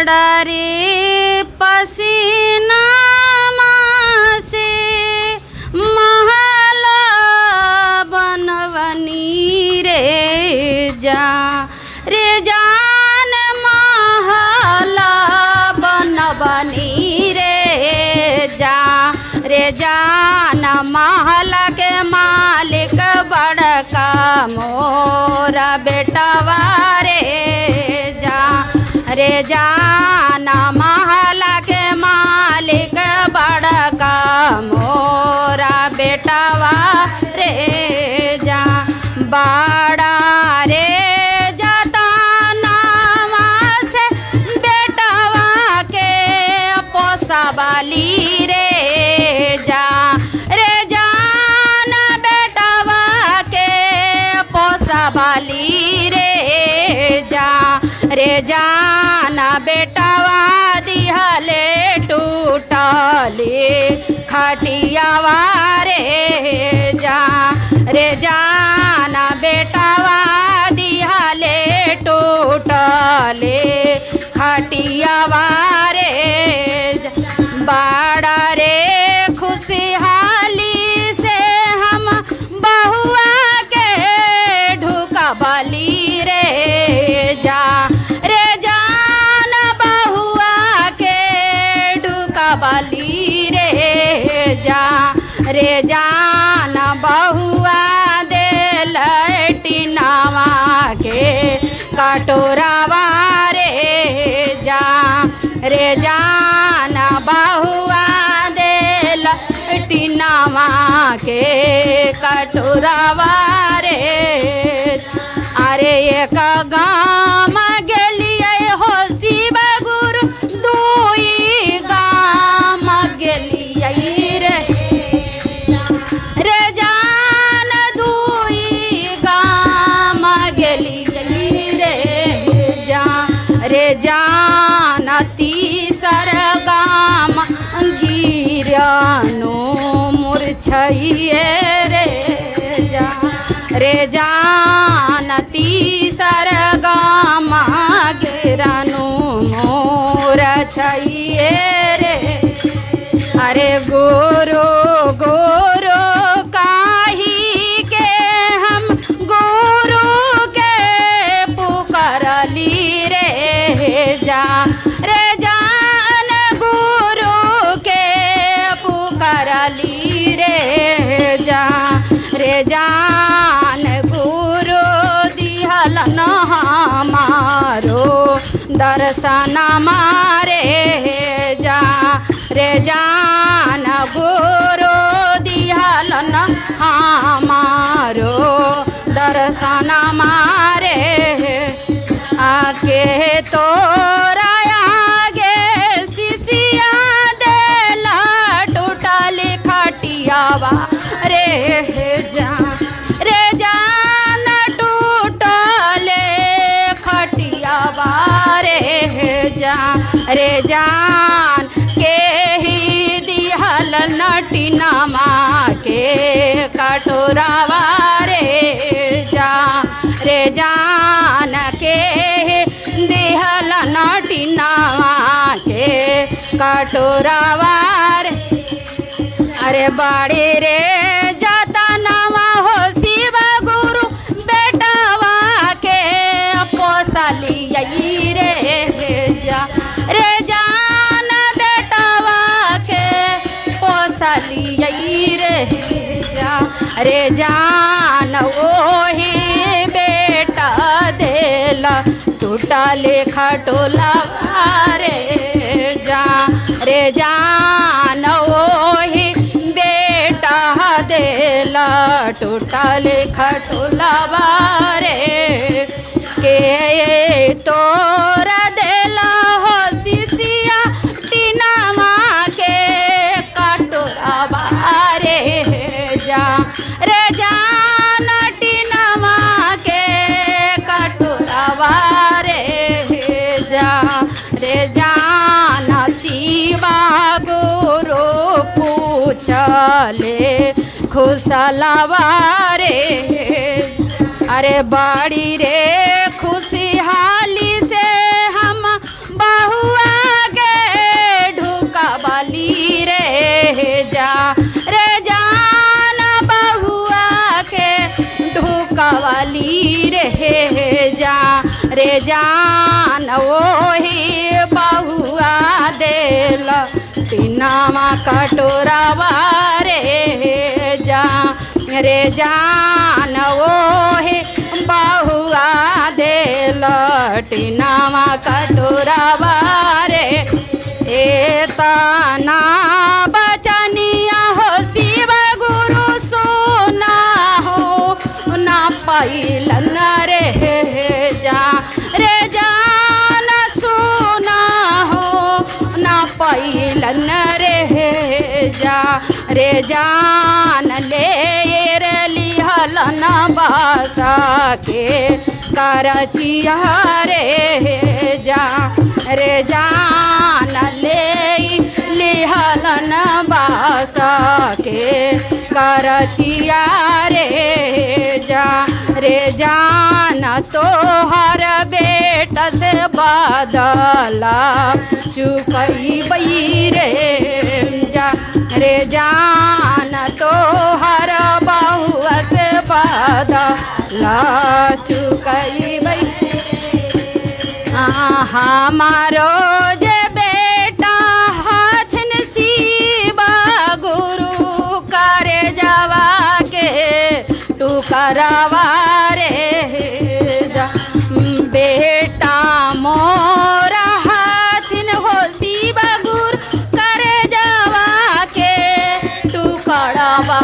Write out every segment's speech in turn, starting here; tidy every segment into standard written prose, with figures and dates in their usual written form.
रे पसीना से महल बनवनी रे जान महल बनवनी रे जान महल के मालिक बड़का मोरा बेटवा रे जान महल के मालिक बड़का मोरा बेटवा रे बड़ा रे जतनावा से बेटवा के पोसवाली रे जान बेटवा के पोसवाली रे जान बेटवा दिहले टूटले खटियावा रे जान बेटवा दिहले टूटले खटियावा रे बड़ा रे खुशहाली से हम बहुआ के ढुकबली रे जान बहुआ के ढुकबली रे जान बहुआ दे लटिनावा के कटोरावा रे जान बहुआ दे लटिनावा के कटोरावा रे अरे एक गाम गेलिए हो शिव गुरु दुई गाम गेलिए रे जान दुई गाम गेलिए रे जान तीसर गाम गिरनो मूर्छइए रे जान तीसर गाम गिरनो मूर्छइए अरे गोरो गोरो काही के हम गोरो के पुकारली रे जान गुरु के पुकारली रे जान गुरु दिहल न हमारो दर्शन मारे जान गुरु दिहल न हमारो दर्शन मारे आके तोरा आगे शिशिया देला टूटल खटियावा रे जान टूटले खटियावा रे जान के ही दिहल नटिनामा के कटोरावा रे जान के दिहल नटिनामा के कटोरावा रे अरे बड़े रे जतनावा हो शिव गुरु बेटवा के पोसलिए रे जान बेटवा के पोसलिए रे जान ओही बेटा देला टूटले खटोला रे जान ओही बेटा देला टूटले खटोला रे के तोरा देला हो शिशिया टीनामा के कटोरावा रे जान टीनामा के कटोरावा रे जान शिवा गुरु पूछले खुशलवा रे अरे बड़ी रे खुशहाली से हम बहु लिहली रे जान ओही बहुआ देल टीनावा कटोरावा रे जान ओही बहुआ देल टीनावा कटोरावा रे एतना बचनिया हो शिव गुरु सोना हो ना पाइलन रे जान सोना हो ना पाइलन रे जान ले लिहलन बासा के करचिया रे जान ले लिहलन बासा के करचिया रे जान तोहर बेट से बदला चुकई बई रे जान तोहर बहुआ से बदला चुकई बई हमारो जे बेटा हाथन शिवा गुरु करे जावा के टुकरावा रे बेटा मोरा हाथन हो शिवा गुरु करे जावा के टुकरावा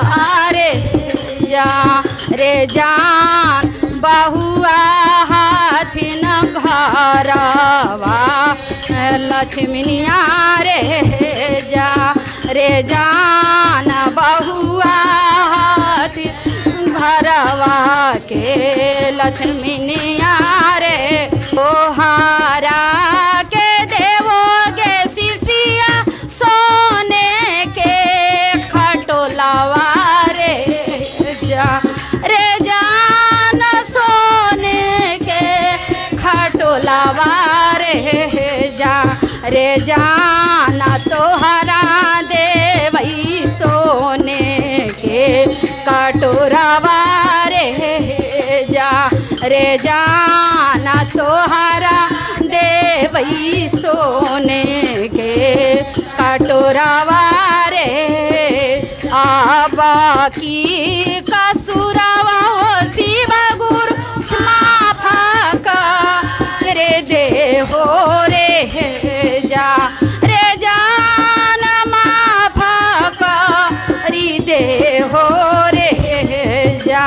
रे जान बहुआ हाथिन घरवा लक्ष्मीनिया रे जान बहुआ हाथिन घरवा के लक्ष्मीनिया रे ओहारा के देवोगे शिशिया सोने के खटोलावा रे जान सोने के खटोलावा रे जान तोहरा देवई सोने के कटोरावा रे जान तोहरा देवई सोने के कटोरावा आबा की कसुरावा हो शिव गुरु माफ रे दे हो रे जान माफ री दे हो रे जा